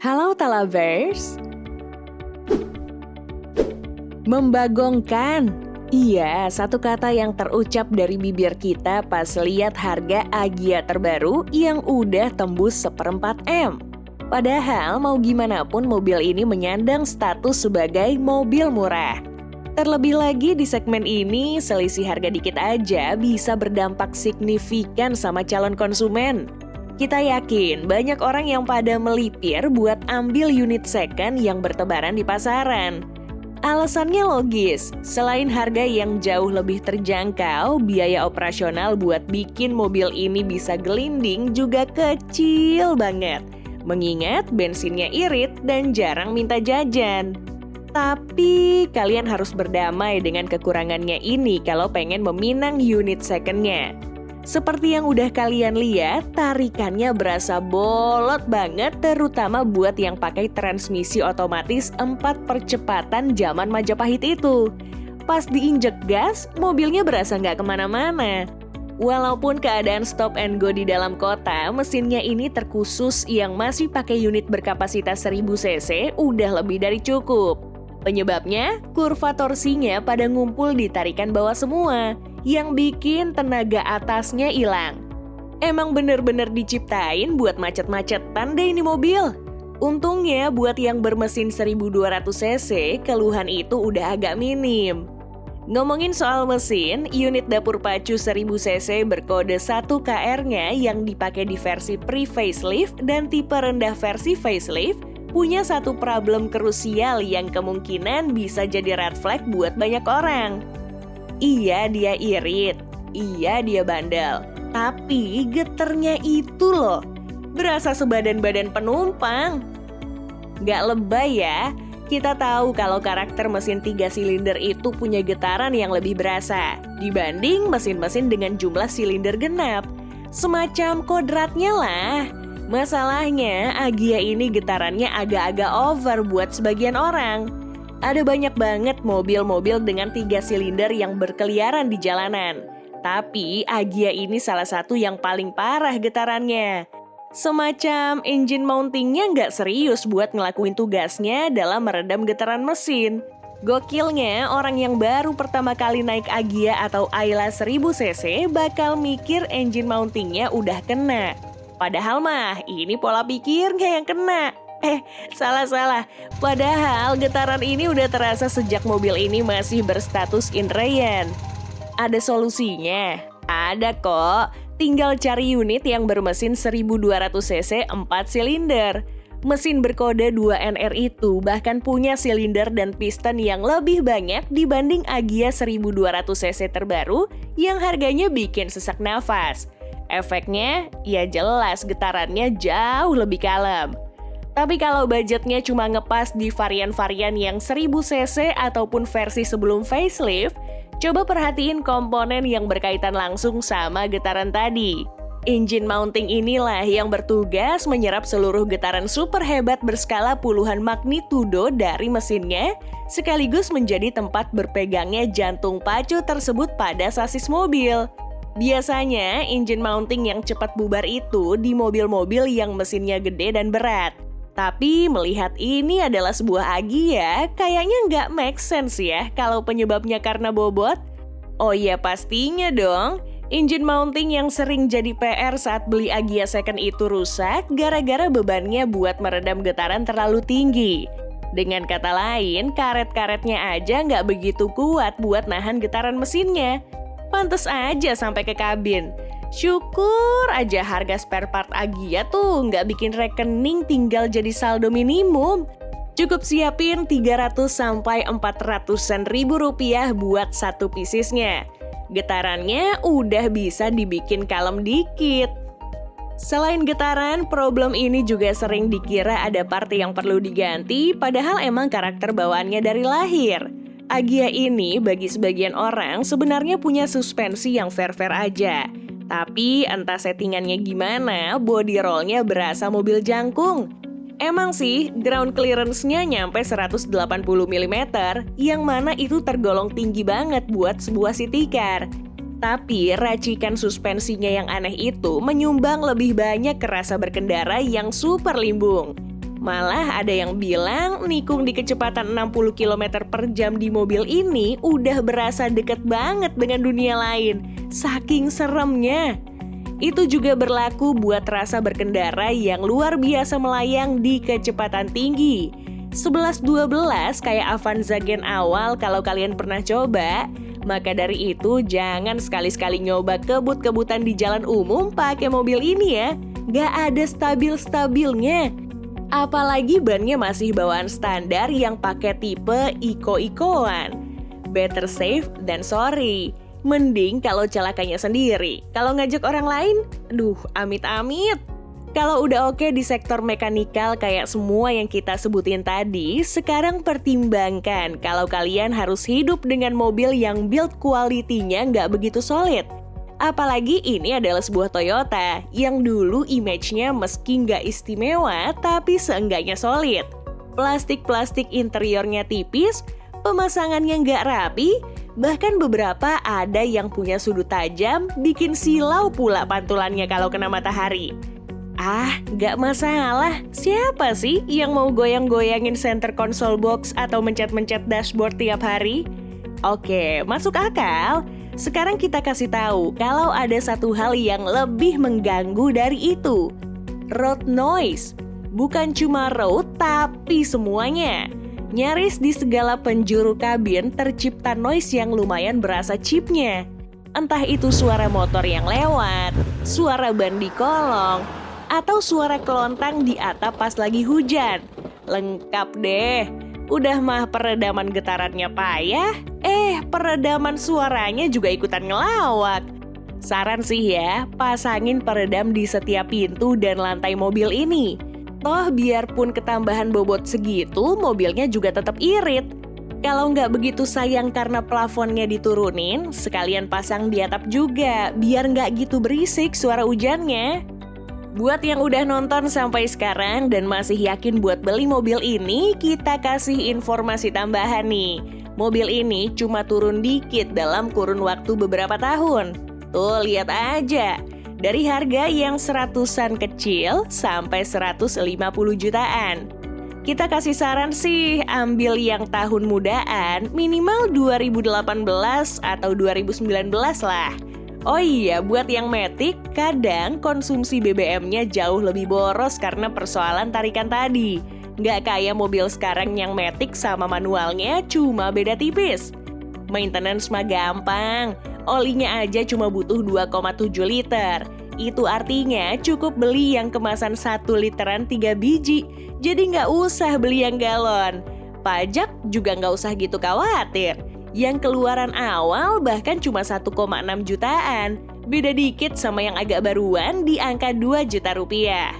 Halo Talabers. Membagongkan. Iya, satu kata yang terucap dari bibir kita pas lihat harga Agya terbaru yang udah tembus 1/4 M. Padahal mau gimana pun mobil ini menyandang status sebagai mobil murah. Terlebih lagi di segmen ini, selisih harga dikit aja bisa berdampak signifikan sama calon konsumen. Kita yakin banyak orang yang pada melipir buat ambil unit second yang bertebaran di pasaran. Alasannya logis, selain harga yang jauh lebih terjangkau, biaya operasional buat bikin mobil ini bisa gelinding juga kecil banget. Mengingat bensinnya irit dan jarang minta jajan. Tapi kalian harus berdamai dengan kekurangannya ini kalau pengen meminang unit second-nya. Seperti yang udah kalian lihat, tarikannya berasa bolot banget terutama buat yang pakai transmisi otomatis 4 percepatan zaman Majapahit itu. Pas diinjek gas, mobilnya berasa nggak kemana-mana. Walaupun keadaan stop and go di dalam kota, mesinnya ini terkhusus yang masih pakai unit berkapasitas 1000 cc udah lebih dari cukup. Penyebabnya, kurva torsinya pada ngumpul di tarikan bawah semua, yang bikin tenaga atasnya hilang. Emang bener-bener diciptain buat macet-macetan deh ini mobil. Untungnya buat yang bermesin 1200 cc, keluhan itu udah agak minim. Ngomongin soal mesin, unit dapur pacu 1000 cc berkode 1KR-nya yang dipakai di versi pre-facelift dan tipe rendah versi facelift, punya satu problem krusial yang kemungkinan bisa jadi red flag buat banyak orang. Iya dia irit, iya dia bandel, tapi geternya itu loh, berasa sebadan-badan penumpang. Gak lebay ya, kita tahu kalau karakter mesin 3 silinder itu punya getaran yang lebih berasa dibanding mesin-mesin dengan jumlah silinder genap. Semacam kodratnya lah. Masalahnya, Agya ini getarannya agak-agak over buat sebagian orang. Ada banyak banget mobil-mobil dengan 3 silinder yang berkeliaran di jalanan. Tapi Agya ini salah satu yang paling parah getarannya. Semacam engine mountingnya nggak serius buat ngelakuin tugasnya dalam meredam getaran mesin. Gokilnya, orang yang baru pertama kali naik Agya atau Ayla 1000 cc bakal mikir engine mountingnya udah kena. Padahal mah ini pola pikirnya yang kena. Salah. Padahal getaran ini udah terasa sejak mobil ini masih berstatus inrayan. Ada solusinya? Ada kok. Tinggal cari unit yang bermesin 1200 cc 4 silinder. Mesin berkode 2NR itu bahkan punya silinder dan piston yang lebih banyak dibanding Agya 1200 cc terbaru yang harganya bikin sesak nafas. Efeknya, ya jelas getarannya jauh lebih kalem. Tapi kalau budgetnya cuma ngepas di varian-varian yang 1000 cc ataupun versi sebelum facelift, coba perhatiin komponen yang berkaitan langsung sama getaran tadi. Engine mounting inilah yang bertugas menyerap seluruh getaran super hebat berskala puluhan magnitudo dari mesinnya, sekaligus menjadi tempat berpegangnya jantung pacu tersebut pada sasis mobil. Biasanya, engine mounting yang cepat bubar itu di mobil-mobil yang mesinnya gede dan berat. Tapi melihat ini adalah sebuah Agya, kayaknya nggak make sense ya kalau penyebabnya karena bobot. Oh iya pastinya dong, engine mounting yang sering jadi PR saat beli Agya second itu rusak gara-gara bebannya buat meredam getaran terlalu tinggi. Dengan kata lain, karet-karetnya aja nggak begitu kuat buat nahan getaran mesinnya. Pantes aja sampai ke kabin. Syukur aja harga spare part Agya tuh nggak bikin rekening tinggal jadi saldo minimum. Cukup siapin 300-400 ribu rupiah buat satu piecesnya. Getarannya udah bisa dibikin kalem dikit. Selain getaran, problem ini juga sering dikira ada part yang perlu diganti, padahal emang karakter bawaannya dari lahir. Agya ini bagi sebagian orang sebenarnya punya suspensi yang fair-fair aja. Tapi entah settingannya gimana, body rollnya berasa mobil jangkung. Emang sih, ground clearance-nya nyampe 180 mm, yang mana itu tergolong tinggi banget buat sebuah city car. Tapi racikan suspensinya yang aneh itu menyumbang lebih banyak ke rasa berkendara yang super limbung. Malah ada yang bilang nikung di kecepatan 60 km per jam di mobil ini udah berasa deket banget dengan dunia lain. Saking seremnya. Itu juga berlaku buat rasa berkendara yang luar biasa melayang di kecepatan tinggi. 11-12 kayak Avanza Gen awal kalau kalian pernah coba. Maka dari itu jangan sekali-sekali nyoba kebut-kebutan di jalan umum pakai mobil ini ya. Gak ada stabil-stabilnya. Apalagi bannya masih bawaan standar yang pakai tipe Eco-Ecoan. Better safe than sorry. Mending kalau celakanya sendiri. Kalau ngajak orang lain, amit-amit. Kalau udah oke di sektor mekanikal kayak semua yang kita sebutin tadi, sekarang pertimbangkan kalau kalian harus hidup dengan mobil yang build quality-nya nggak begitu solid. Apalagi ini adalah sebuah Toyota yang dulu image-nya meski nggak istimewa tapi seenggaknya solid. Plastik-plastik interiornya tipis, pemasangannya nggak rapi, bahkan beberapa ada yang punya sudut tajam bikin silau pula pantulannya kalau kena matahari. Nggak masalah. Siapa sih yang mau goyang-goyangin center console box atau mencet-mencet dashboard tiap hari? Oke, masuk akal. Sekarang kita kasih tahu kalau ada satu hal yang lebih mengganggu dari itu. Road noise. Bukan cuma road, tapi semuanya. Nyaris di segala penjuru kabin tercipta noise yang lumayan berasa chipnya. Entah itu suara motor yang lewat, suara ban di kolong, atau suara kelontang di atap pas lagi hujan. Lengkap deh. Udah mah peredaman getarannya payah, peredaman suaranya juga ikutan ngelawak. Saran sih ya, pasangin peredam di setiap pintu dan lantai mobil ini. Toh biarpun ketambahan bobot segitu, mobilnya juga tetap irit. Kalau nggak begitu sayang karena plafonnya diturunin, sekalian pasang di atap juga, biar nggak gitu berisik suara hujannya. Buat yang udah nonton sampai sekarang dan masih yakin buat beli mobil ini, kita kasih informasi tambahan nih. Mobil ini cuma turun dikit dalam kurun waktu beberapa tahun. Tuh, lihat aja. Dari harga yang 100-an kecil sampai 150 jutaan. Kita kasih saran sih, ambil yang tahun mudaan, minimal 2018 atau 2019 lah. Oh iya, buat yang Matic, kadang konsumsi BBM-nya jauh lebih boros karena persoalan tarikan tadi. Nggak kayak mobil sekarang yang Matic sama manualnya cuma beda tipis. Maintenance mah gampang, olinya aja cuma butuh 2,7 liter. Itu artinya cukup beli yang kemasan 1 literan 3 biji, jadi nggak usah beli yang galon. Pajak juga nggak usah gitu khawatir. Yang keluaran awal bahkan cuma 1,6 jutaan. Beda dikit sama yang agak baruan di angka 2 juta rupiah.